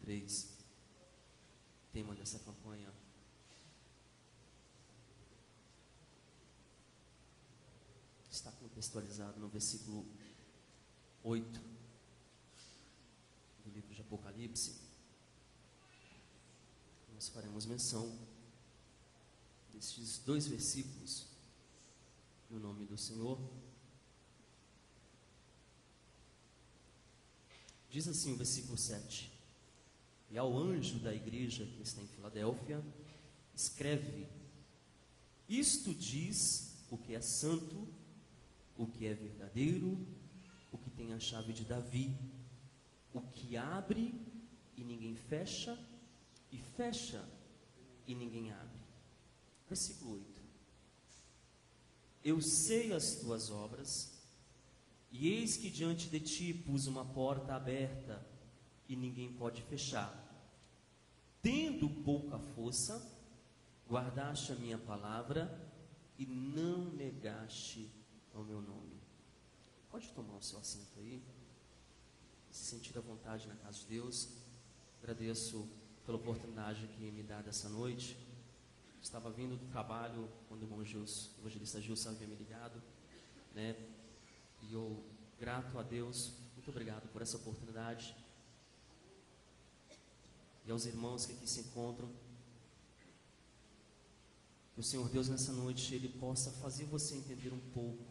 3. Tema dessa campanha: está contextualizado no versículo 8 do livro de Apocalipse. Nós faremos menção destes 2 versículos no nome do Senhor. Diz assim o versículo 7: e ao anjo da igreja que está em Filadélfia, escreve: isto diz o que é santo, o que é verdadeiro, o que tem a chave de Davi, o que abre e ninguém fecha, e fecha e ninguém abre. Versículo 8: eu sei as tuas obras, e eis que diante de ti pus uma porta aberta, e ninguém pode fechar. Tendo pouca força, guardaste a minha palavra, e não negaste ao meu nome. Pode tomar o seu assento aí, se sentir à vontade na casa de Deus. Agradeço pela oportunidade que me dá dessa noite. Estava vindo do trabalho quando o irmão Gilson, o evangelista Gilson, havia me ligado, né? E eu, grato a Deus, muito obrigado por essa oportunidade. E aos irmãos que aqui se encontram, que o Senhor Deus nessa noite, Ele possa fazer você entender um pouco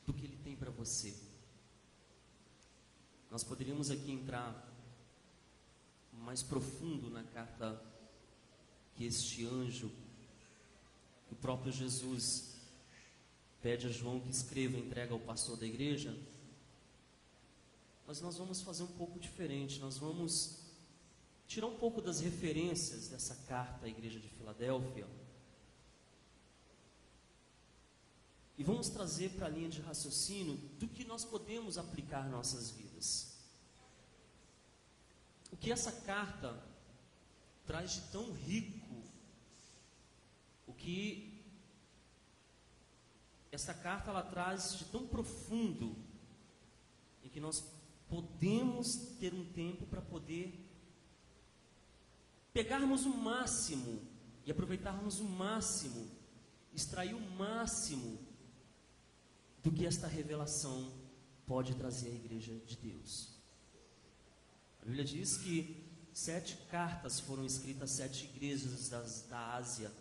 do que Ele tem para você. Nós poderíamos aqui entrar mais profundo na carta que este anjo, o próprio Jesus, pede a João que escreva e entrega ao pastor da igreja. Mas nós vamos fazer um pouco diferente. Nós vamos tirar um pouco das referências dessa carta à igreja de Filadélfia e vamos trazer para a linha de raciocínio do que nós podemos aplicar em nossas vidas. O que essa carta traz de tão rico, o que essa carta ela traz de tão profundo, em que nós podemos ter um tempo para poder pegarmos o máximo e aproveitarmos o máximo, extrair o máximo do que esta revelação pode trazer à igreja de Deus. A Bíblia diz que 7 cartas foram escritas a 7 igrejas da Ásia.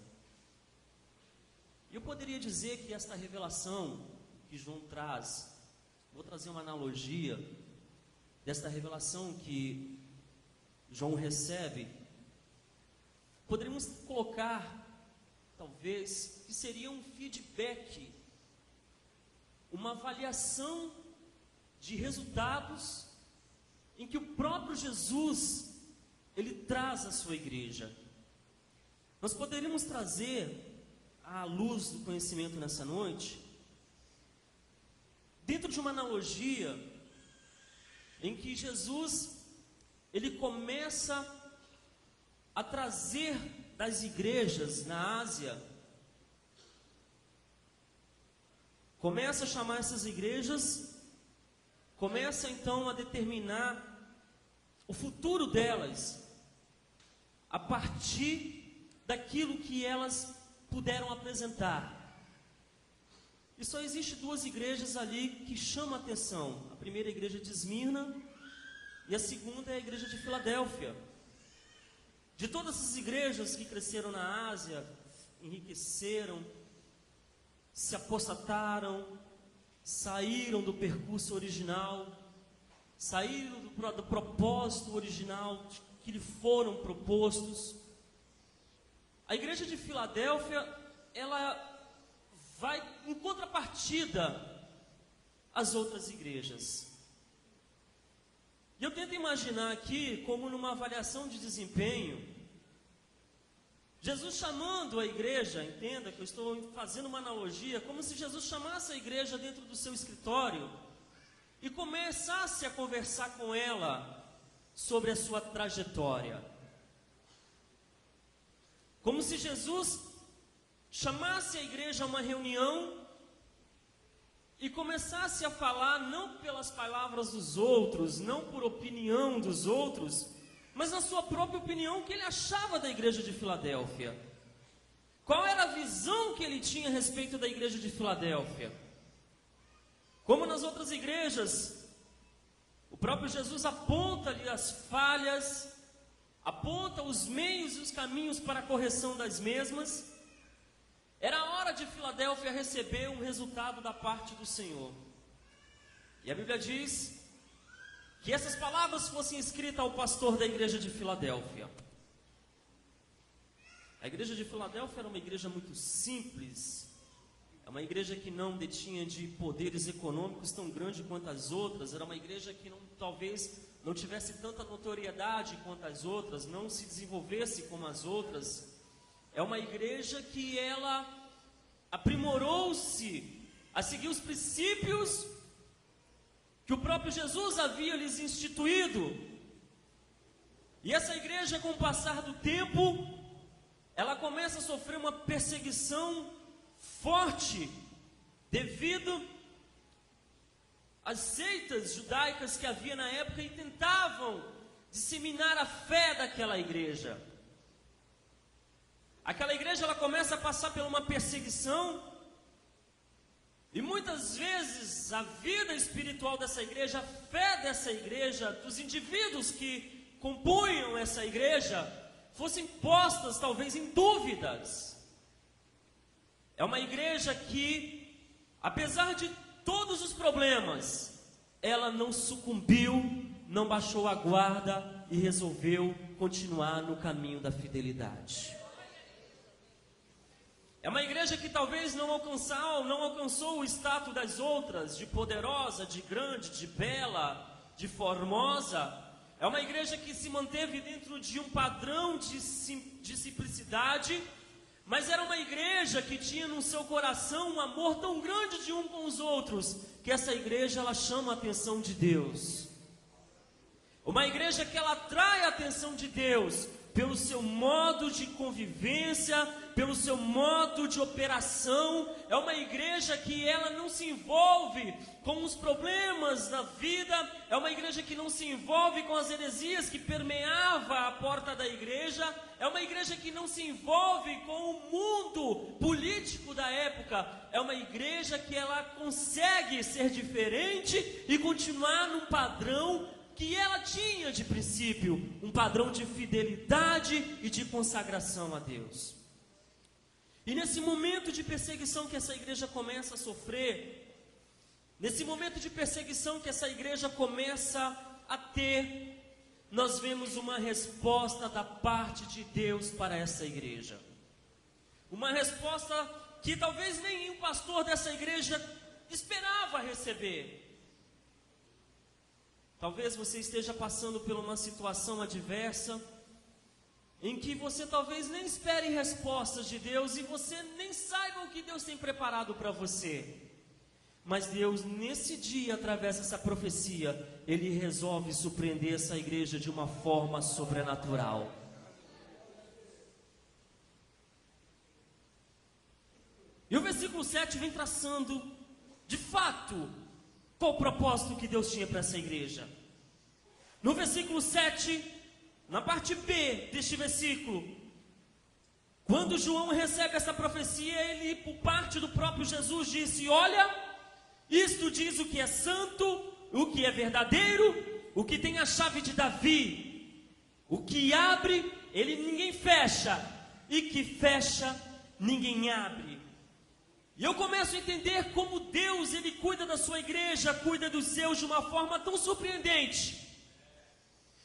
E eu poderia dizer que esta revelação que João traz, vou trazer uma analogia desta revelação que João recebe. Poderíamos colocar, talvez, que seria um feedback, uma avaliação de resultados em que o próprio Jesus, Ele traz à sua igreja. Nós poderíamos trazer à luz do conhecimento nessa noite, dentro de uma analogia, em que Jesus, Ele começa a trazer das igrejas na Ásia, começa a chamar essas igrejas, começa então a determinar o futuro delas, a partir daquilo que elas puderam apresentar. E só existe 2 igrejas ali que chamam a atenção. A primeira é a igreja de Esmirna, e a segunda é a igreja de Filadélfia. De todas essas igrejas que cresceram na Ásia, enriqueceram, se apostataram, saíram do percurso original, saíram do propósito original que lhe foram propostos. A igreja de Filadélfia, ela vai em contrapartida às outras igrejas. E eu tento imaginar aqui, como numa avaliação de desempenho, Jesus chamando a igreja, entenda que eu estou fazendo uma analogia, como se Jesus chamasse a igreja dentro do seu escritório e começasse a conversar com ela sobre a sua trajetória. Como se Jesus chamasse a igreja a uma reunião e começasse a falar não pelas palavras dos outros, não por opinião dos outros, mas na sua própria opinião, o que ele achava da igreja de Filadélfia. Qual era a visão que ele tinha a respeito da igreja de Filadélfia? Como nas outras igrejas, o próprio Jesus aponta ali as falhas, aponta os meios e os caminhos para a correção das mesmas. Era a hora de Filadélfia receber um resultado da parte do Senhor. E a Bíblia diz que essas palavras fossem escritas ao pastor da igreja de Filadélfia. A igreja de Filadélfia era uma igreja muito simples. É uma igreja que não detinha de poderes econômicos tão grande quanto as outras. Era uma igreja que talvez não tivesse tanta notoriedade quanto as outras, não se desenvolvesse como as outras. É uma igreja que ela aprimorou-se a seguir os princípios que o próprio Jesus havia lhes instituído. E essa igreja, com o passar do tempo, ela começa a sofrer uma perseguição forte devido às seitas judaicas que havia na época e tentavam disseminar a fé daquela igreja. Aquela igreja, ela começa a passar por uma perseguição, e muitas vezes a vida espiritual dessa igreja, a fé dessa igreja, dos indivíduos que compunham essa igreja, fossem postas talvez em dúvidas. É uma igreja que, apesar de todos os problemas, ela não sucumbiu, não baixou a guarda e resolveu continuar no caminho da fidelidade. É uma igreja que talvez não alcançou o status das outras, de poderosa, de grande, de bela, de formosa. É uma igreja que se manteve dentro de um padrão de simplicidade, mas era uma igreja que tinha no seu coração um amor tão grande de um com os outros, que essa igreja, ela chama a atenção de Deus. Uma igreja que ela atrai a atenção de Deus pelo seu modo de convivência, pelo seu modo de operação. É uma igreja que ela não se envolve com os problemas da vida. É uma igreja que não se envolve com as heresias que permeava a porta da igreja. É uma igreja que não se envolve com o mundo político da época. É uma igreja que ela consegue ser diferente e continuar num padrão que ela tinha de princípio, um padrão de fidelidade e de consagração a Deus. E nesse momento de perseguição que essa igreja começa a sofrer, nesse momento de perseguição que essa igreja começa a ter, nós vemos uma resposta da parte de Deus para essa igreja. Uma resposta que talvez nenhum pastor dessa igreja esperava receber. Talvez você esteja passando por uma situação adversa, em que você talvez nem espere respostas de Deus, e você nem saiba o que Deus tem preparado para você. Mas Deus, nesse dia, através dessa profecia, Ele resolve surpreender essa igreja de uma forma sobrenatural. E o versículo 7 vem traçando, de fato, qual o propósito que Deus tinha para essa igreja. No versículo 7, na parte B deste versículo, quando João recebe essa profecia, ele, por parte do próprio Jesus, disse: olha, isto diz o que é santo, o que é verdadeiro, o que tem a chave de Davi, o que abre, ninguém fecha, e que fecha, ninguém abre. E eu começo a entender como Deus, Ele cuida da sua igreja, cuida dos seus de uma forma tão surpreendente,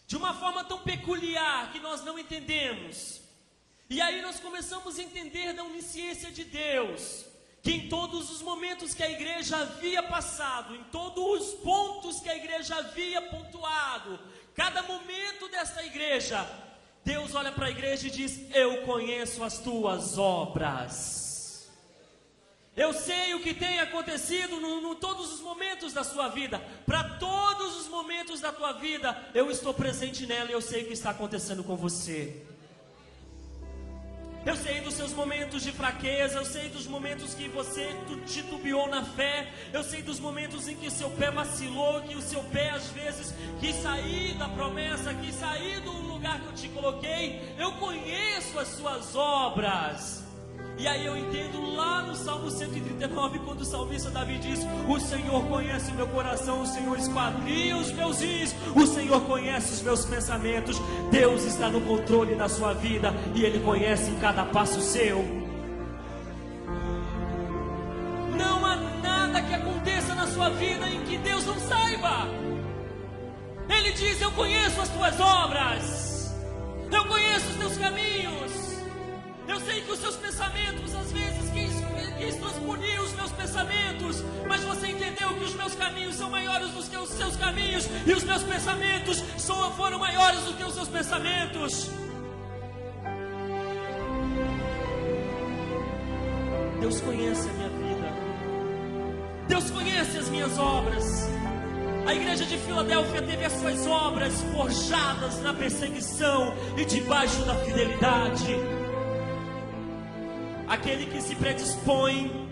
de uma forma tão peculiar, que nós não entendemos. E aí nós começamos a entender da onisciência de Deus, que em todos os momentos que a igreja havia passado, em todos os pontos que a igreja havia pontuado, cada momento dessa igreja, Deus olha para a igreja e diz: eu conheço as tuas obras. Eu sei o que tem acontecido em todos os momentos da sua vida. Para todos os momentos da tua vida, eu estou presente nela e eu sei o que está acontecendo com você. Eu sei dos seus momentos de fraqueza, eu sei dos momentos que você titubeou na fé, eu sei dos momentos em que o seu pé vacilou, que o seu pé às vezes quis sair da promessa, quis sair do lugar que eu te coloquei. Eu conheço as suas obras. E aí eu entendo lá no Salmo 139, quando o salmista Davi diz: o Senhor conhece o meu coração, o Senhor esquadria os meus rins, o Senhor conhece os meus pensamentos. Deus está no controle da sua vida e Ele conhece cada passo seu. Não há nada que aconteça na sua vida em que Deus não saiba. Ele diz: eu conheço as tuas obras, eu conheço os teus caminhos. Eu sei que os seus pensamentos às vezes quis transpunir os meus pensamentos, mas você entendeu que os meus caminhos são maiores do que os seus caminhos, e os meus pensamentos foram maiores do que os seus pensamentos. Deus conhece a minha vida, Deus conhece as minhas obras. A igreja de Filadélfia teve as suas obras forjadas na perseguição e debaixo da fidelidade. Aquele que se predispõe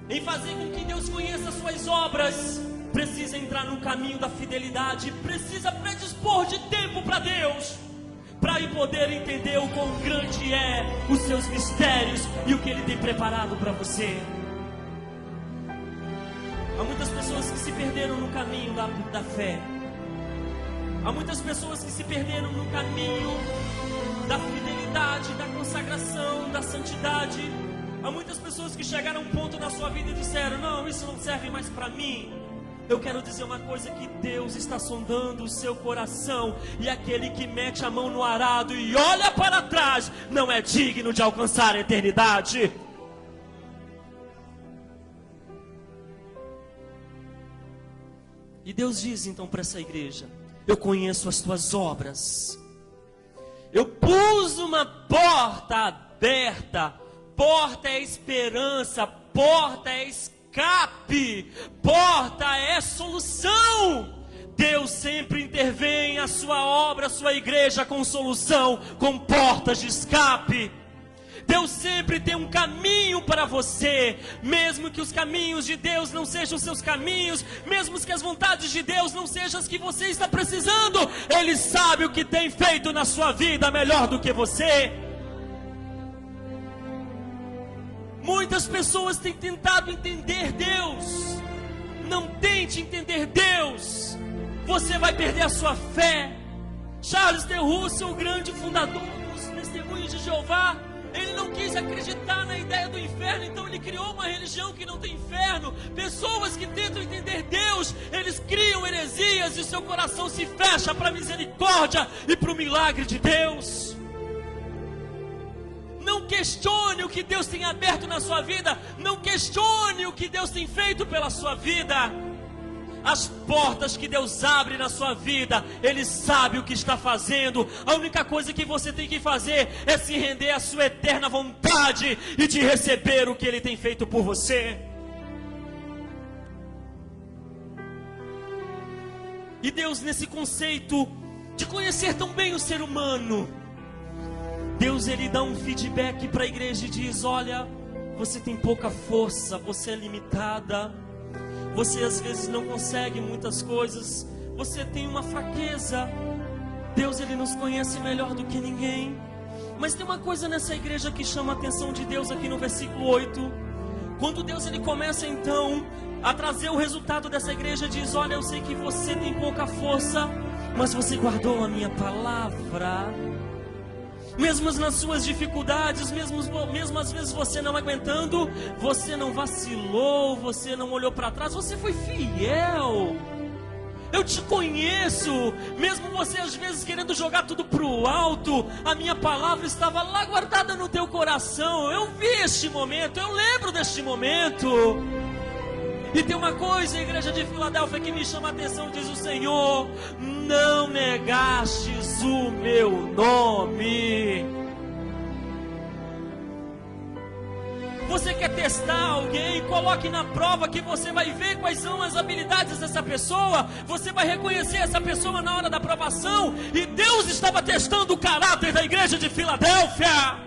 em fazer com que Deus conheça as suas obras, precisa entrar no caminho da fidelidade, precisa predispor de tempo para Deus, para poder entender o quão grande é os seus mistérios e o que Ele tem preparado para você. Há muitas pessoas que se perderam no caminho da fé. Há muitas pessoas que se perderam no caminho da fidelidade, da consagração, da santidade. Há muitas pessoas que chegaram a um ponto na sua vida e disseram: não, isso não serve mais para mim. Eu quero dizer uma coisa, que Deus está sondando o seu coração, e aquele que mete a mão no arado e olha para trás não é digno de alcançar a eternidade. E Deus diz então para essa igreja: eu conheço as tuas obras. Eu pus uma porta aberta. Porta é esperança, porta é escape, porta é solução. Deus sempre intervém a sua obra, a sua igreja com solução, com portas de escape. Deus sempre tem um caminho para você, mesmo que os caminhos de Deus não sejam os seus caminhos, mesmo que as vontades de Deus não sejam as que você está precisando. Ele sabe o que tem feito na sua vida melhor do que você. Muitas pessoas têm tentado entender Deus. Não tente entender Deus, você vai perder a sua fé. Charles de Russell, o grande fundador dos Testemunhos de Jeová, ele não quis acreditar na ideia do inferno, então ele criou uma religião que não tem inferno. Pessoas que tentam entender Deus, eles criam heresias e seu coração se fecha para a misericórdia e para o milagre de Deus. Não questione o que Deus tem aberto na sua vida, não questione o que Deus tem feito pela sua vida. As portas que Deus abre na sua vida, Ele sabe o que está fazendo. A única coisa que você tem que fazer é se render à sua eterna vontade e de receber o que Ele tem feito por você. E Deus, nesse conceito de conhecer tão bem o ser humano, Deus, Ele dá um feedback para a igreja e diz: olha, você tem pouca força, você é limitada, você às vezes não consegue muitas coisas, você tem uma fraqueza. Deus, Ele nos conhece melhor do que ninguém. Mas tem uma coisa nessa igreja que chama a atenção de Deus aqui no versículo 8. Quando Deus, Ele começa então a trazer o resultado dessa igreja, diz: olha, eu sei que você tem pouca força, mas você guardou a minha palavra. Mesmo nas suas dificuldades, mesmo às vezes você não aguentando, você não vacilou, você não olhou para trás, você foi fiel. Eu te conheço, mesmo você às vezes querendo jogar tudo para o alto, a minha palavra estava lá guardada no teu coração. Eu vi este momento, eu lembro deste momento. E tem uma coisa, a igreja de Filadélfia, que me chama a atenção, diz o Senhor: não negastes o meu nome. Você quer testar alguém? Coloque na prova, que você vai ver quais são as habilidades dessa pessoa. Você vai reconhecer essa pessoa na hora da provação. E Deus estava testando o caráter da igreja de Filadélfia.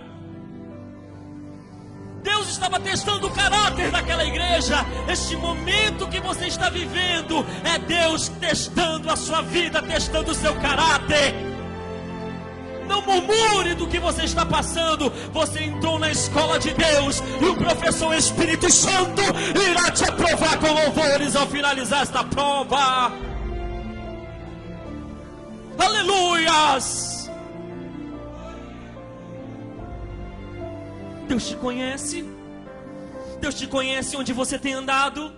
Deus estava testando o caráter daquela igreja. Este momento que você está vivendo é Deus testando a sua vida, testando o seu caráter. Não murmure do que você está passando. Você entrou na escola de Deus e o professor Espírito Santo irá te aprovar com louvores ao finalizar esta prova. Aleluias! Deus te conhece. Deus te conhece onde você tem andado.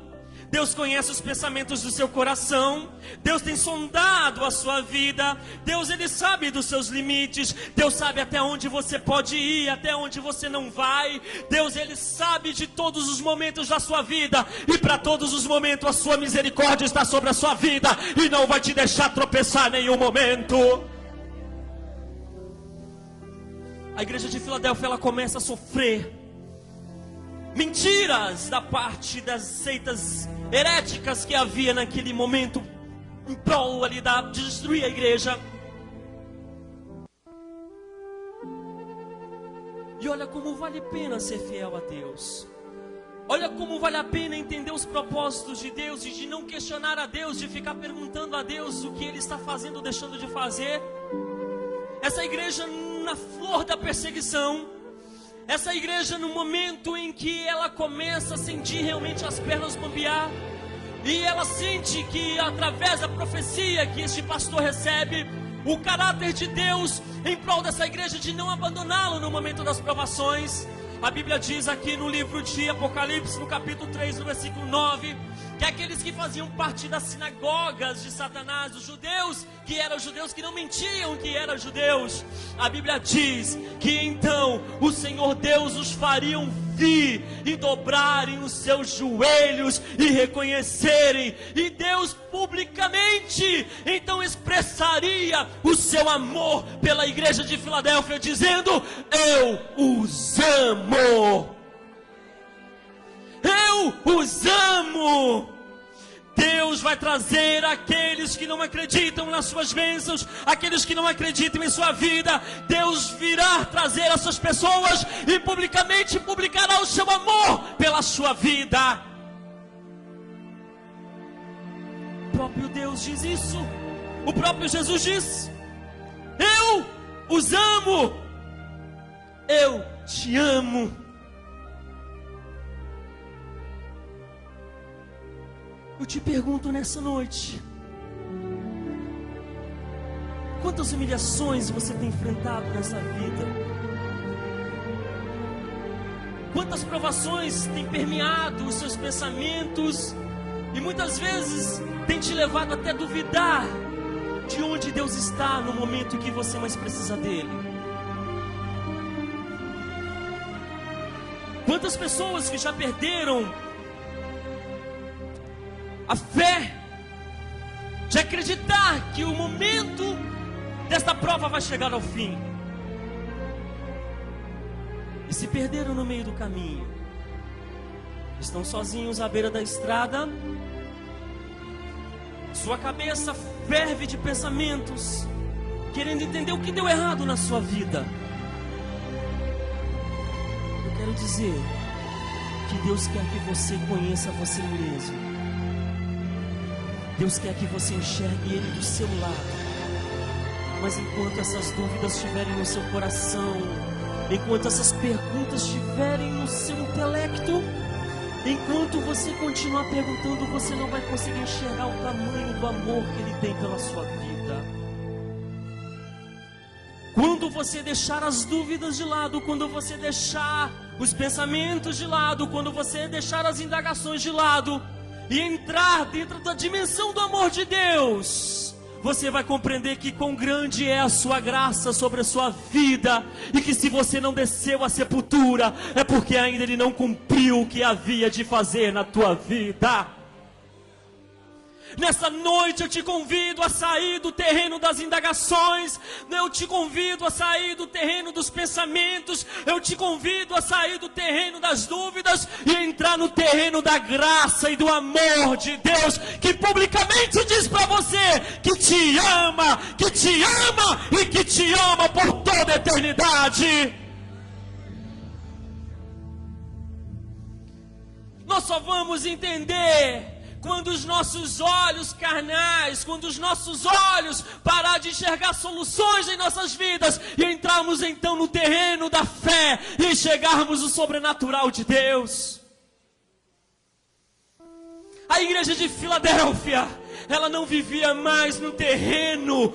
Deus conhece os pensamentos do seu coração. Deus tem sondado a sua vida. Deus, Ele sabe dos seus limites. Deus sabe até onde você pode ir, até onde você não vai. Deus, Ele sabe de todos os momentos da sua vida. E para todos os momentos a sua misericórdia está sobre a sua vida. E não vai te deixar tropeçar em nenhum momento. A igreja de Filadélfia, ela começa a sofrer mentiras da parte das seitas heréticas que havia naquele momento, em prol ali de destruir a igreja. E olha como vale a pena ser fiel a Deus. Olha como vale a pena entender os propósitos de Deus e de não questionar a Deus, de ficar perguntando a Deus o que Ele está fazendo ou deixando de fazer. Essa igreja na flor da perseguição, essa igreja no momento em que ela começa a sentir realmente as pernas bambear, e ela sente que através da profecia que este pastor recebe, o caráter de Deus em prol dessa igreja de não abandoná-lo no momento das provações. A Bíblia diz aqui no livro de Apocalipse, no capítulo 3, no versículo 9, que aqueles que faziam parte das sinagogas de Satanás, os judeus, que eram judeus que não mentiam que eram judeus, a Bíblia diz que então o Senhor Deus os fariam vir e dobrarem os seus joelhos e reconhecerem, e Deus publicamente então expressaria o seu amor pela igreja de Filadélfia, dizendo: eu os amo. Eu os amo. Deus vai trazer aqueles que não acreditam nas suas bênçãos, aqueles que não acreditam em sua vida. Deus virá trazer essas pessoas e publicamente publicará o seu amor pela sua vida. O próprio Deus diz isso. O próprio Jesus diz: eu os amo. Eu te amo. Eu te pergunto nessa noite: quantas humilhações você tem enfrentado nessa vida? Quantas provações tem permeado os seus pensamentos? E muitas vezes tem te levado até duvidar de onde Deus está no momento em que você mais precisa dele. Quantas pessoas que já perderam a fé de acreditar que o momento desta prova vai chegar ao fim, e se perderam no meio do caminho, estão sozinhos à beira da estrada, sua cabeça ferve de pensamentos, querendo entender o que deu errado na sua vida. Eu quero dizer que Deus quer que você conheça você mesmo. Deus quer que você enxergue Ele do seu lado. Mas enquanto essas dúvidas estiverem no seu coração, enquanto essas perguntas estiverem no seu intelecto, enquanto você continuar perguntando, você não vai conseguir enxergar o tamanho do amor que Ele tem pela sua vida. Quando você deixar as dúvidas de lado, quando você deixar os pensamentos de lado, quando você deixar as indagações de lado e entrar dentro da dimensão do amor de Deus, você vai compreender que quão grande é a sua graça sobre a sua vida, e que se você não desceu à sepultura, é porque ainda Ele não cumpriu o que havia de fazer na tua vida. Nessa noite eu te convido a sair do terreno das indagações, eu te convido a sair do terreno dos pensamentos, eu te convido a sair do terreno das dúvidas e entrar no terreno da graça e do amor de Deus, que publicamente diz para você que te ama e que te ama por toda a eternidade. nós só vamos entender quando os nossos olhos carnais, quando os nossos olhos parar de enxergar soluções em nossas vidas e entrarmos então no terreno da fé e chegarmos no sobrenatural de Deus. A igreja de Filadélfia, ela não vivia mais no terreno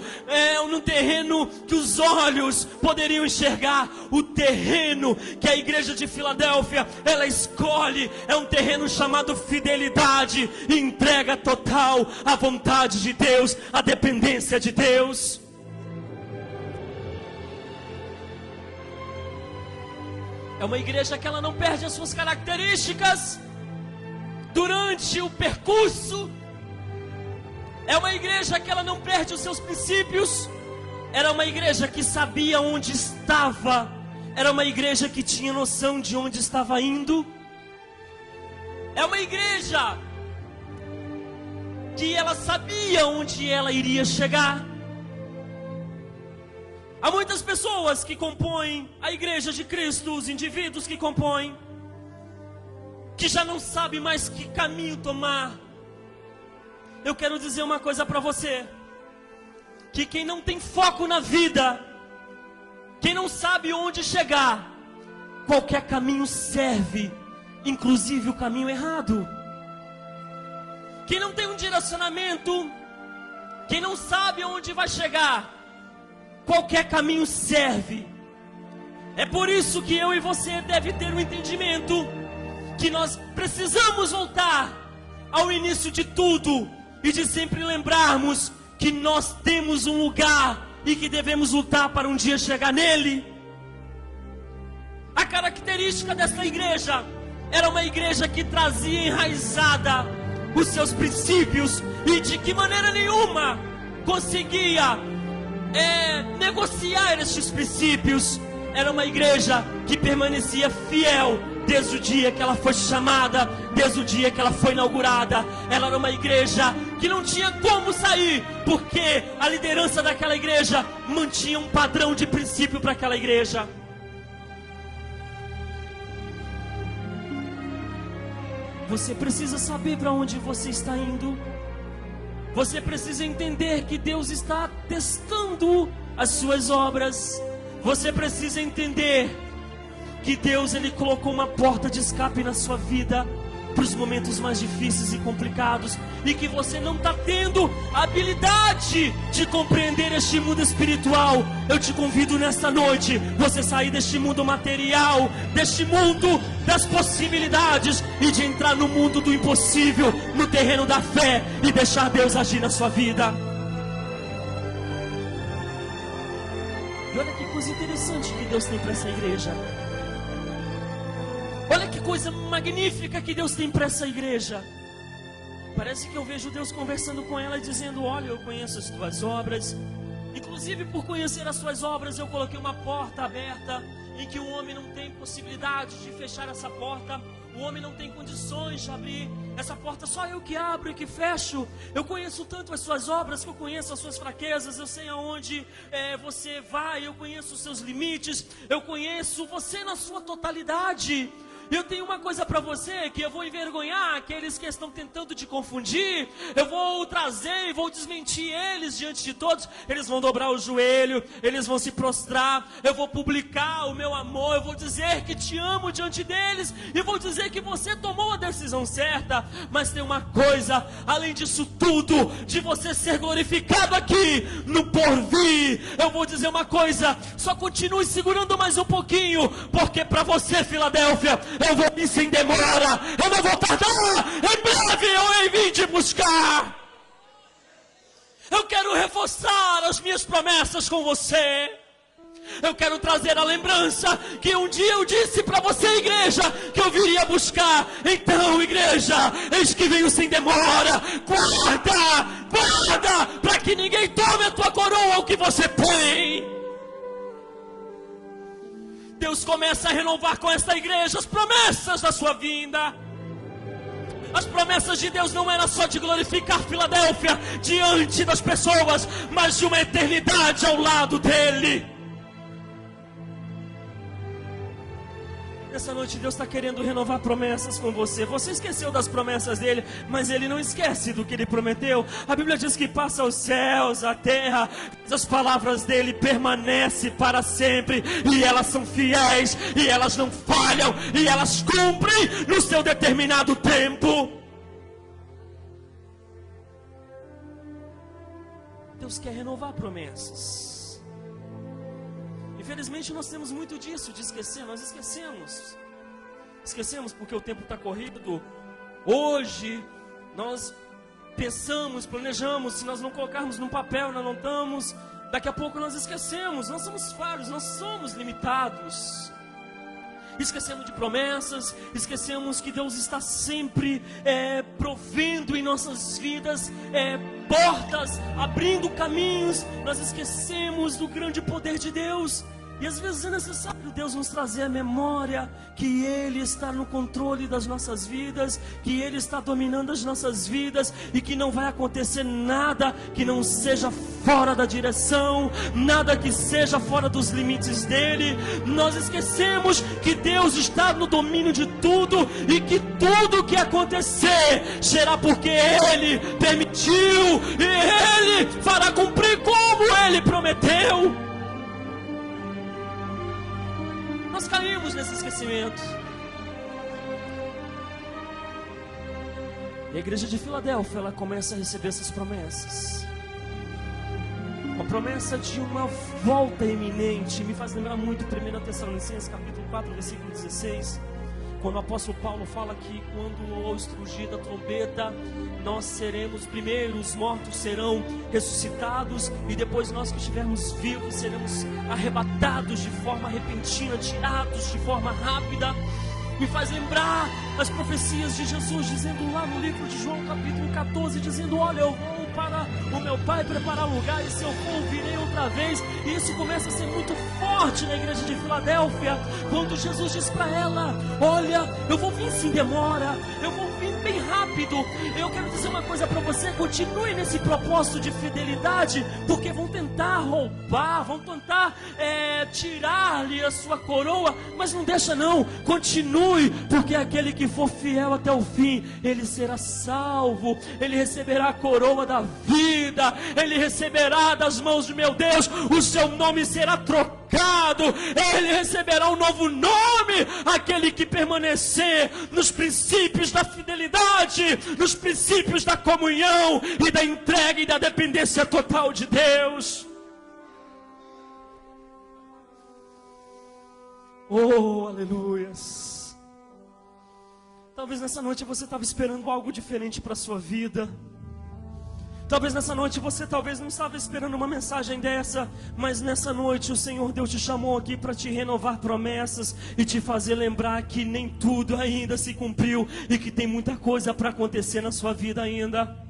que os olhos poderiam enxergar. O terreno que a igreja de Filadélfia, ela escolhe, é um terreno chamado fidelidade, e entrega total à vontade de Deus, à dependência de Deus. É uma igreja que ela não perde as suas características durante o percurso. É uma igreja que ela não perde os seus princípios. Era uma igreja que sabia onde estava. Era uma igreja que tinha noção de onde estava indo. É uma igreja que ela sabia onde ela iria chegar. Há muitas pessoas que compõem a igreja de Cristo, os indivíduos que compõem, que já não sabe mais que caminho tomar. Eu quero dizer uma coisa para você, que quem não tem foco na vida, quem não sabe onde chegar, qualquer caminho serve, inclusive o caminho errado. Quem não tem um direcionamento, quem não sabe onde vai chegar, qualquer caminho serve. É por isso que eu e você deve ter um entendimento que nós precisamos voltar ao início de tudo e de sempre lembrarmos que nós temos um lugar e que devemos lutar para um dia chegar nele. A característica dessa igreja era uma igreja que trazia enraizada os seus princípios e de que maneira nenhuma conseguia negociar estes princípios. Era uma igreja que permanecia fiel desde o dia que ela foi chamada, desde o dia que ela foi inaugurada. Ela era uma igreja que não tinha como sair, porque a liderança daquela igreja mantinha um padrão de princípio para aquela igreja. Você precisa saber para onde você está indo. Você precisa entender que Deus está testando as suas obras. Você precisa entender que Deus, Ele colocou uma porta de escape na sua vida para os momentos mais difíceis e complicados, e que você não está tendo a habilidade de compreender este mundo espiritual. Eu te convido nesta noite, você sair deste mundo material, deste mundo das possibilidades, e de entrar no mundo do impossível, no terreno da fé, e deixar Deus agir na sua vida. E olha que coisa interessante que Deus tem para essa igreja. Olha que coisa magnífica que Deus tem para essa igreja. Parece que eu vejo Deus conversando com ela e dizendo: olha, eu conheço as tuas obras. Inclusive, por conhecer as suas obras, eu coloquei uma porta aberta, em que o homem não tem possibilidade de fechar essa porta. O homem não tem condições de abrir essa porta, só eu que abro e que fecho. Eu conheço tanto as suas obras, que eu conheço as suas fraquezas. Eu sei aonde você vai, eu conheço os seus limites. Eu conheço você na sua totalidade. Eu tenho uma coisa para você, que eu vou envergonhar aqueles que estão tentando te confundir. Eu vou trazer e vou desmentir eles diante de todos. Eles vão dobrar o joelho, eles vão se prostrar. Eu vou publicar o meu amor, eu vou dizer que te amo diante deles, e vou dizer que você tomou a decisão certa. Mas tem uma coisa, além disso tudo, de você ser glorificado aqui no porvir, eu vou dizer uma coisa: só continue segurando mais um pouquinho, porque para você, Filadélfia, eu vou vir sem demora, eu não vou tardar, em breve eu hei vim te buscar. Eu quero reforçar as minhas promessas com você. Eu quero trazer a lembrança que um dia eu disse para você, igreja, que eu viria buscar. Então, igreja, eis que venho sem demora. Guarda, para que ninguém tome a tua coroa, o que você tem. Deus começa a renovar com esta igreja as promessas da sua vinda. As promessas de Deus não eram só de glorificar Filadélfia diante das pessoas, mas de uma eternidade ao lado dele. Nessa noite Deus está querendo renovar promessas com você. Você esqueceu das promessas dele, mas ele não esquece do que ele prometeu. A Bíblia diz que passa os céus, a terra, as palavras dele permanecem para sempre, e elas são fiéis, e elas não falham, e elas cumprem no seu determinado tempo. Deus quer renovar promessas. Infelizmente nós temos muito disso, de esquecer. Nós esquecemos porque o tempo está corrido. Hoje nós pensamos, planejamos, se nós não colocarmos no papel, nós não estamos. Daqui a pouco nós esquecemos. Nós somos falhos, nós somos limitados. Esquecemos de promessas, esquecemos que Deus está sempre provendo em nossas vidas portas, abrindo caminhos. Nós esquecemos do grande poder de Deus. E às vezes é necessário Deus nos trazer a memória que Ele está no controle das nossas vidas, que Ele está dominando as nossas vidas, e que não vai acontecer nada que não seja fora da direção, nada que seja fora dos limites dEle. Nós esquecemos que Deus está no domínio de tudo, e que tudo que acontecer será porque Ele permitiu, e Ele fará cumprir como Ele prometeu. Nós caímos nesse esquecimento. E a igreja de Filadélfia, ela começa a receber essas promessas. Uma promessa de uma volta iminente. Me faz lembrar muito 1 Tessalonicenses capítulo 4, versículo 16. Quando o apóstolo Paulo fala que quando o estrugir da trombeta, nós seremos primeiros, os mortos serão ressuscitados, e depois nós que estivermos vivos seremos arrebatados de forma repentina, tirados de forma rápida. Me faz lembrar as profecias de Jesus, dizendo lá no livro de João capítulo 14, dizendo: olha, eu vou para o meu Pai preparar lugar, e se eu for, virei outra vez. E isso começa a ser muito forte na igreja de Filadélfia, quando Jesus diz para ela: olha, eu vou vir sem demora, eu vou vir bem rápido. Eu quero dizer uma coisa para você: continue nesse propósito de fidelidade, porque vão tentar roubar, vão tentar tirar-lhe a sua coroa, mas não deixa não, continue, porque aquele que for fiel até o fim, ele será salvo, ele receberá a coroa da vida, ele receberá das mãos de meu Deus, o seu nome será trocado, ele receberá um novo nome, aquele que permanecer nos princípios da fidelidade, nos princípios da comunhão e da entrega e da dependência total de Deus. Oh, aleluias. Talvez nessa noite você estava esperando algo diferente para a sua vida. Talvez nessa noite você não estava esperando uma mensagem dessa, mas nessa noite o Senhor Deus te chamou aqui para te renovar promessas e te fazer lembrar que nem tudo ainda se cumpriu e que tem muita coisa para acontecer na sua vida ainda.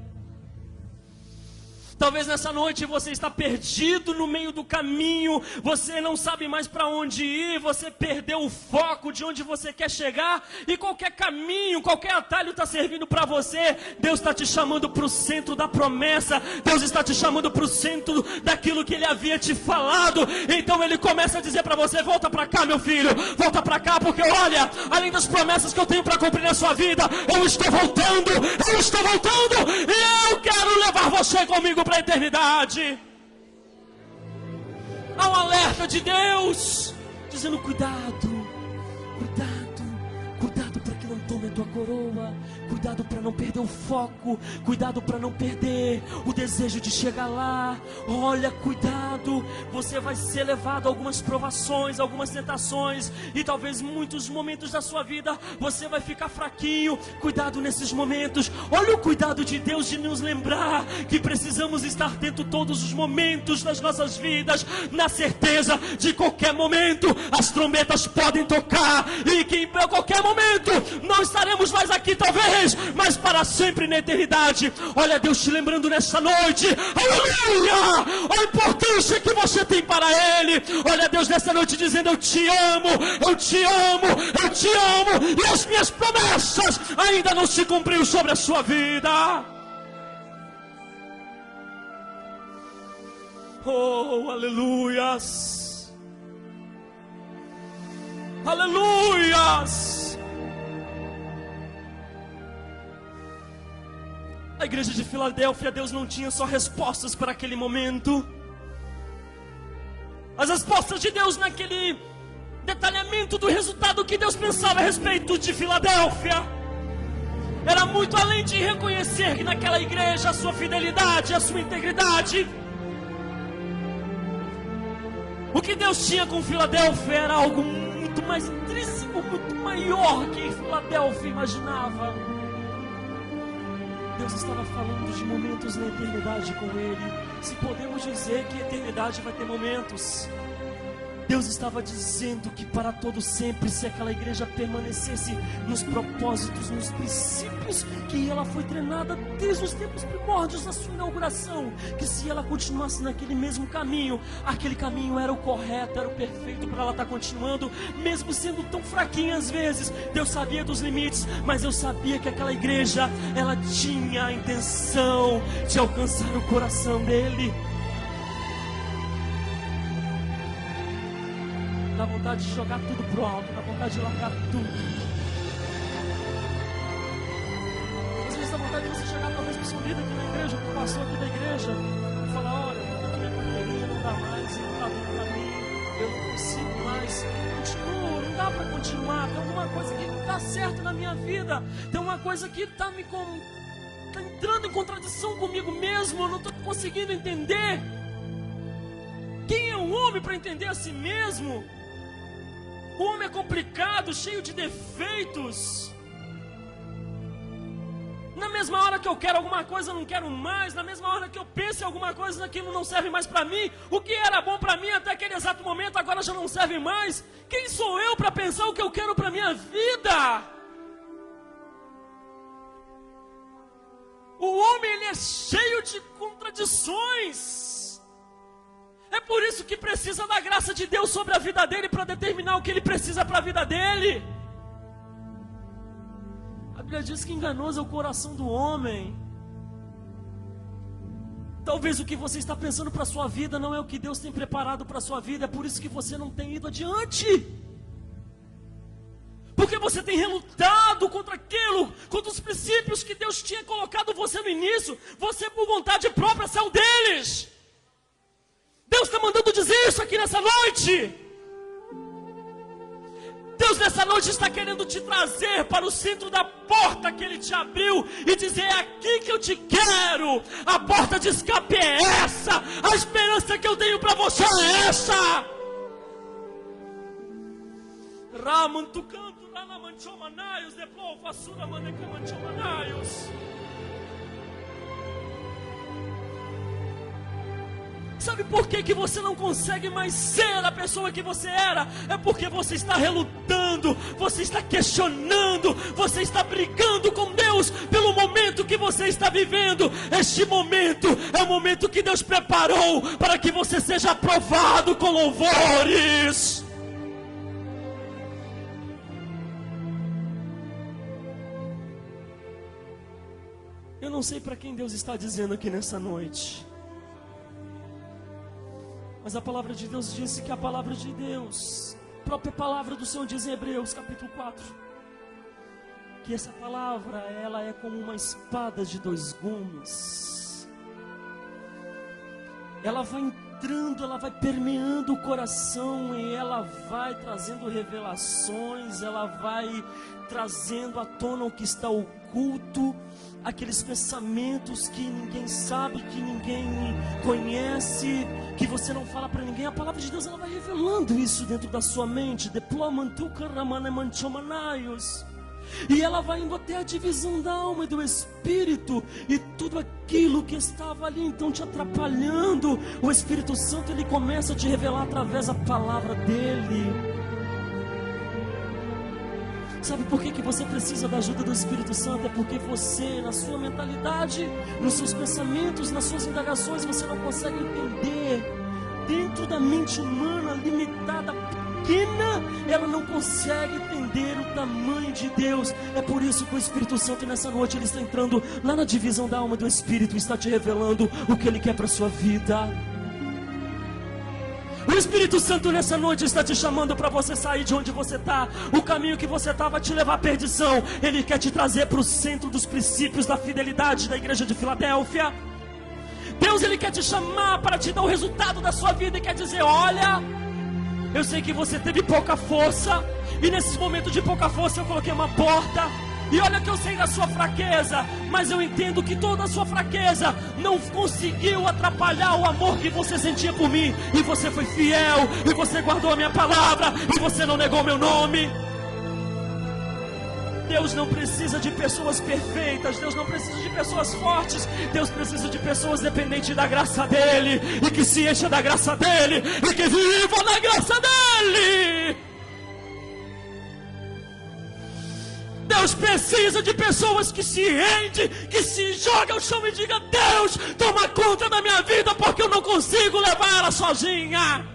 Talvez nessa noite você está perdido no meio do caminho, você não sabe mais para onde ir, você perdeu o foco de onde você quer chegar, e qualquer caminho, qualquer atalho está servindo para você. Deus está te chamando para o centro da promessa, Deus está te chamando para o centro daquilo que Ele havia te falado. Então Ele começa a dizer para você: volta para cá, meu filho, volta para cá, porque olha, além das promessas que eu tenho para cumprir na sua vida, eu estou voltando, e eu quero levar você comigo para a eternidade. Há um alerta de Deus dizendo: cuidado para que não tome a tua coroa, cuidado para não perder o foco, cuidado para não perder o desejo de chegar lá. Olha, cuidado, você vai ser levado a algumas provações, algumas tentações, e talvez muitos momentos da sua vida você vai ficar fraquinho. Cuidado nesses momentos. Olha o cuidado de Deus de nos lembrar que precisamos estar atento todos os momentos das nossas vidas, na certeza de qualquer momento as trombetas podem tocar, e que em qualquer momento não estaremos mais aqui talvez, mas para sempre na eternidade. Olha Deus te lembrando nessa noite, aleluia, a importância que você tem para Ele. Olha Deus nessa noite dizendo: eu te amo, e as minhas promessas ainda não se cumpriram sobre a sua vida. Oh, aleluias. Aleluias! A igreja de Filadélfia, Deus não tinha só respostas para aquele momento. As respostas de Deus naquele detalhamento do resultado que Deus pensava a respeito de Filadélfia era muito além de reconhecer que naquela igreja a sua fidelidade, a sua integridade. O que Deus tinha com Filadélfia era algo muito mais intrínseco, muito maior que Filadélfia imaginava. Deus estava falando de momentos na eternidade com ele. Se podemos dizer que a eternidade vai ter momentos, Deus estava dizendo que para todo sempre, se aquela igreja permanecesse nos propósitos, nos princípios que ela foi treinada desde os tempos primórdios da sua inauguração, que se ela continuasse naquele mesmo caminho, aquele caminho era o correto, era o perfeito para ela estar continuando, mesmo sendo tão fraquinha às vezes. Deus sabia dos limites, mas eu sabia que aquela igreja, ela tinha a intenção de alcançar o coração dele. Dá vontade de jogar tudo pro alto, dá vontade de largar tudo. Às vezes dá vontade de você chegar talvez para o seu líder aqui na igreja, para o pastor aqui da igreja, e falar: olha, minha carteirinha não dá mais, não está dando para mim, eu não consigo mais, continua, não dá para continuar, tem alguma coisa que não está certa na minha vida, tem uma coisa que está entrando em contradição comigo mesmo, eu não estou conseguindo entender. Quem é o homem para entender a si mesmo? O homem é complicado, cheio de defeitos. Na mesma hora que eu quero alguma coisa, eu não quero mais. Na mesma hora que eu penso em alguma coisa, aquilo não serve mais para mim. O que era bom para mim até aquele exato momento, agora já não serve mais. Quem sou eu para pensar o que eu quero para minha vida? O homem, ele é cheio de contradições. É por isso que precisa da graça de Deus sobre a vida dele, para determinar o que ele precisa para a vida dele. A Bíblia diz que enganoso é o coração do homem. Talvez o que você está pensando para a sua vida não é o que Deus tem preparado para a sua vida. É por isso que você não tem ido adiante. Porque você tem relutado contra aquilo, contra os princípios que Deus tinha colocado você no início. Você, por vontade própria, saiu deles. Deus está mandando dizer isso aqui nessa noite. Deus nessa noite está querendo te trazer para o centro da porta que Ele te abriu e dizer: é aqui que eu te quero. A porta de escape é essa. A esperança que eu tenho para você é essa. Ramantucanto, Ranamanchomanaios, Deplo, Fassura, Manecamanchomanaios. Sabe por que você não consegue mais ser a pessoa que você era? É porque você está relutando, você está questionando, você está brigando com Deus pelo momento que você está vivendo. Este momento é o momento que Deus preparou para que você seja aprovado com louvores. Eu não sei para quem Deus está dizendo aqui nessa noite, mas a palavra de Deus disse que a palavra de Deus, a própria palavra do Senhor diz em Hebreus capítulo 4, que essa palavra, ela é como uma espada de 2 gumes. Ela vai entrando, ela vai permeando o coração e ela vai trazendo revelações, ela vai trazendo à tona o que está oculto, aqueles pensamentos que ninguém sabe, que ninguém conhece, que você não fala para ninguém. A palavra de Deus, ela vai revelando isso dentro da sua mente. E ela vai indo até a divisão da alma e do espírito, e tudo aquilo que estava ali então te atrapalhando, o Espírito Santo, ele começa a te revelar através da palavra dele. Sabe por que você precisa da ajuda do Espírito Santo? É porque você, na sua mentalidade, nos seus pensamentos, nas suas indagações, você não consegue entender. Dentro da mente humana limitada, pequena, ela não consegue entender o tamanho de Deus. É por isso que o Espírito Santo nessa noite, ele está entrando lá na divisão da alma e do Espírito, está te revelando o que Ele quer para a sua vida. O O Espírito Santo nessa noite está te chamando para você sair de onde você está. O caminho que você está vai te levar à perdição. Ele quer te trazer para o centro dos princípios da fidelidade da igreja de Filadélfia. Deus, Ele quer te chamar para te dar o resultado da sua vida e quer dizer: olha, eu sei que você teve pouca força, e nesse momento de pouca força eu coloquei uma porta. E olha que eu sei da sua fraqueza, mas eu entendo que toda a sua fraqueza não conseguiu atrapalhar o amor que você sentia por mim. E você foi fiel, e você guardou a minha palavra, e você não negou meu nome. Deus não precisa de pessoas perfeitas, Deus não precisa de pessoas fortes, Deus precisa de pessoas dependentes da graça dEle, e que se encha da graça dEle, e que viva na graça dEle. Deus precisa de pessoas que se rendem, que se jogam ao chão e digam: Deus, toma conta da minha vida, porque eu não consigo levar ela sozinha.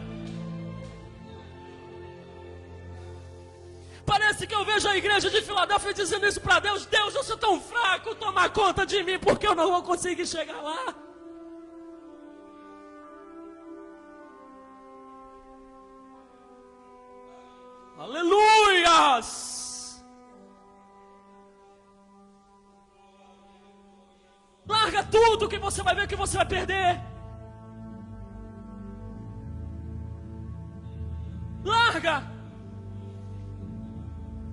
Parece que eu vejo a igreja de Filadélfia dizendo isso para Deus: Deus, eu sou tão fraco, toma conta de mim, porque eu não vou conseguir chegar lá. Aleluias! Larga tudo, que você vai ver que você vai perder. Larga.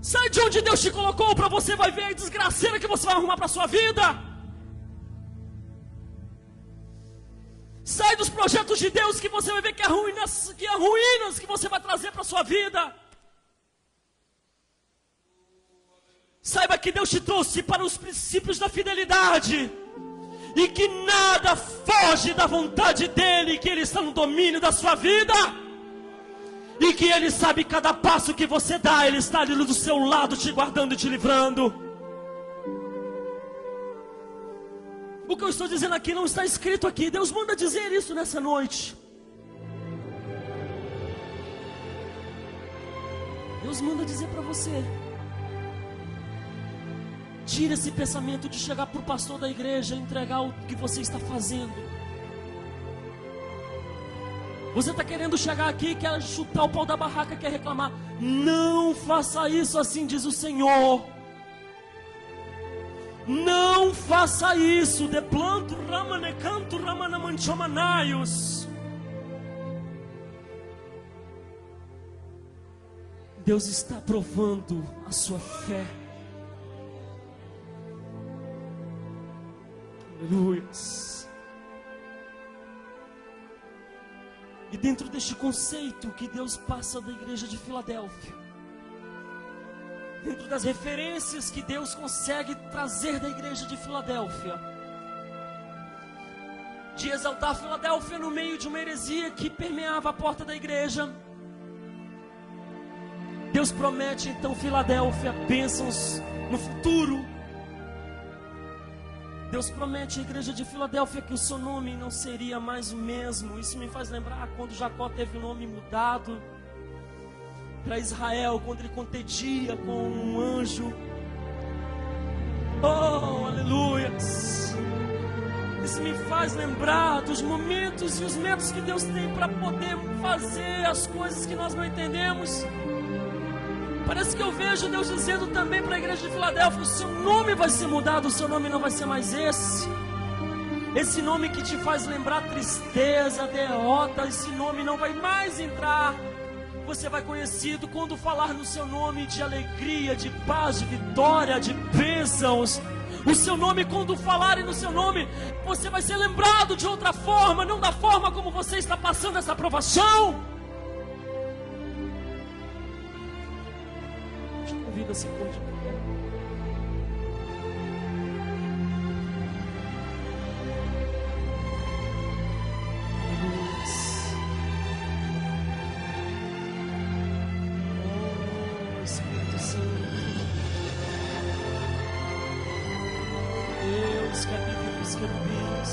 Sai de onde Deus te colocou, para você vai ver a desgraceira que você vai arrumar para a sua vida. Sai dos projetos de Deus, que você vai ver que é ruínas que você vai trazer para a sua vida. Saiba que Deus te trouxe para os princípios da fidelidade, e que nada foge da vontade dEle, que Ele está no domínio da sua vida, e que Ele sabe cada passo que você dá, Ele está ali do seu lado, te guardando e te livrando. O que eu estou dizendo aqui não está escrito aqui, Deus manda dizer isso nessa noite. Deus manda dizer para você: tira esse pensamento de chegar para o pastor da igreja e entregar o que você está fazendo. Você está querendo chegar aqui, quer chutar o pau da barraca, quer reclamar. Não faça isso, assim diz o Senhor. Não faça isso. De planto ramanecanto ramanamanchomanaios. Deus está provando a sua fé. Aleluias. E dentro deste conceito que Deus passa da igreja de Filadélfia, dentro das referências que Deus consegue trazer da igreja de Filadélfia, de exaltar Filadélfia no meio de uma heresia que permeava a porta da igreja, Deus promete então Filadélfia bênçãos no futuro. Deus promete à igreja de Filadélfia que o seu nome não seria mais o mesmo. Isso me faz lembrar quando Jacó teve o nome mudado para Israel, quando ele contendia com um anjo. Oh, aleluias! Isso me faz lembrar dos momentos e os métodos que Deus tem para poder fazer as coisas que nós não entendemos. Parece que eu vejo Deus dizendo também para a igreja de Filadélfia: o seu nome vai ser mudado, o seu nome não vai ser mais esse. Esse nome que te faz lembrar tristeza, derrota, esse nome não vai mais entrar. Você vai conhecido quando falar no seu nome de alegria, de paz, de vitória, de bênçãos. O seu nome, quando falarem no seu nome, você vai ser lembrado de outra forma, não da forma como você está passando essa aprovação. Convido a se pôr de pé. Oh, Espírito Santo, Deus que habita entre os querubins,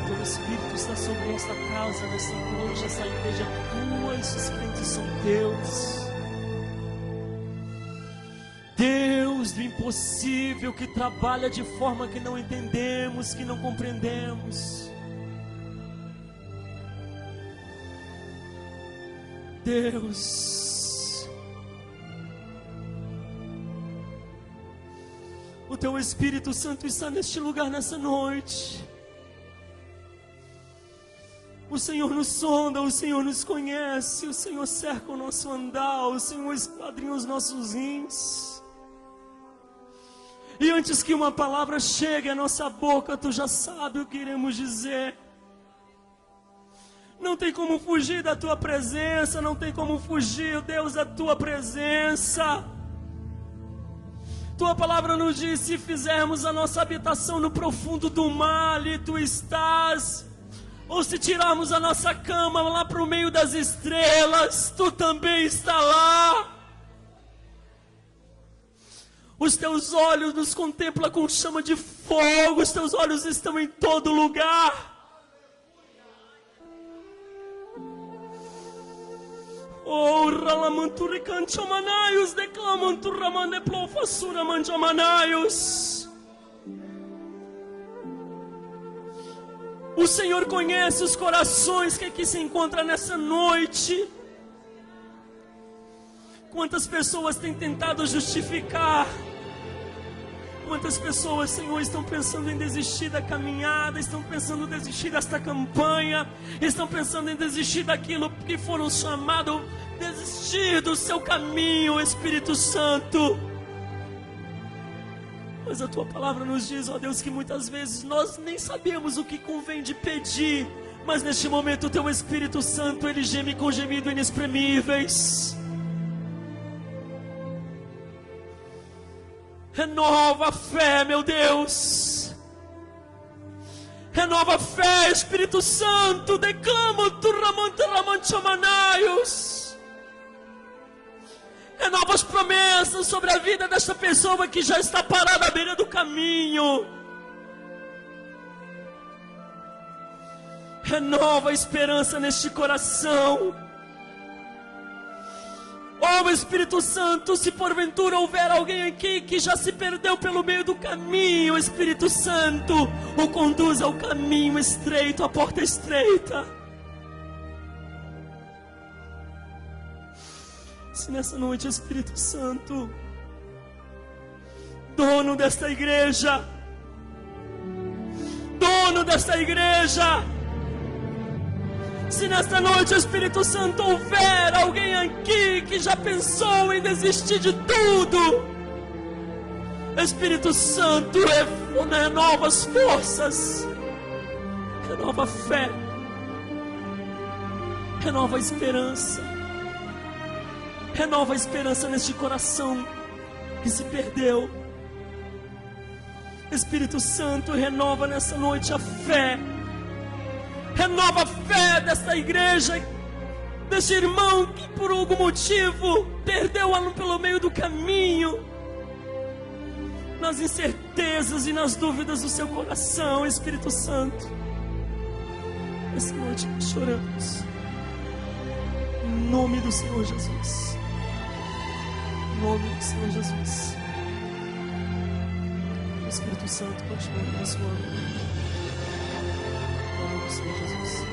teu Espírito está sobre esta casa, nesta igreja, essa igreja é tua, esses crentes são teus. Deus do impossível, que trabalha de forma que não entendemos, que não compreendemos. Deus, o Teu Espírito Santo está neste lugar nessa noite. O Senhor nos sonda, o Senhor nos conhece, o Senhor cerca o nosso andar, o Senhor esquadrinha os nossos rins. E antes que uma palavra chegue à nossa boca, Tu já sabe o que iremos dizer. Não tem como fugir da Tua presença, não tem como fugir, Deus, da Tua presença. Tua palavra nos diz: se fizermos a nossa habitação no profundo do mar, ali Tu estás. Ou se tirarmos a nossa cama lá para o meio das estrelas, Tu também está lá. Os Teus olhos nos contemplam com chama de fogo, os Teus olhos estão em todo lugar. Oh, Ralamanture Canchamanaios, declamam tu Ramane Plofasura Manchamanaios. O Senhor conhece os corações que aqui se encontram nessa noite. Quantas pessoas têm tentado justificar? Quantas pessoas, Senhor, estão pensando em desistir da caminhada, estão pensando em desistir desta campanha, estão pensando em desistir daquilo que foram chamados, desistir do seu caminho, Espírito Santo. Mas a Tua palavra nos diz, ó Deus, que muitas vezes nós nem sabemos o que convém de pedir, mas neste momento o Teu Espírito Santo, Ele geme com gemidos inexprimíveis. Renova a fé, meu Deus. Renova a fé, Espírito Santo. Declama tu Ramanchamanaios. Renova as promessas sobre a vida desta pessoa que já está parada à beira do caminho. Renova a esperança neste coração. Oh, Espírito Santo, se porventura houver alguém aqui que já se perdeu pelo meio do caminho, Espírito Santo, o conduz ao caminho estreito, à porta estreita. Se nessa noite, Espírito Santo, dono desta igreja, se nesta noite, Espírito Santo, houver alguém aqui que já pensou em desistir de tudo, Espírito Santo, renova as forças, renova a fé, renova a esperança neste coração que se perdeu. Espírito Santo, renova nessa noite a fé. Renova a fé desta igreja, deste irmão que por algum motivo perdeu pelo meio do caminho, nas incertezas e nas dúvidas do seu coração, Espírito Santo. Essa noite choramos, em nome do Senhor Jesus, em nome do Senhor Jesus. O Espírito Santo continua abençoando. Senhor Jesus.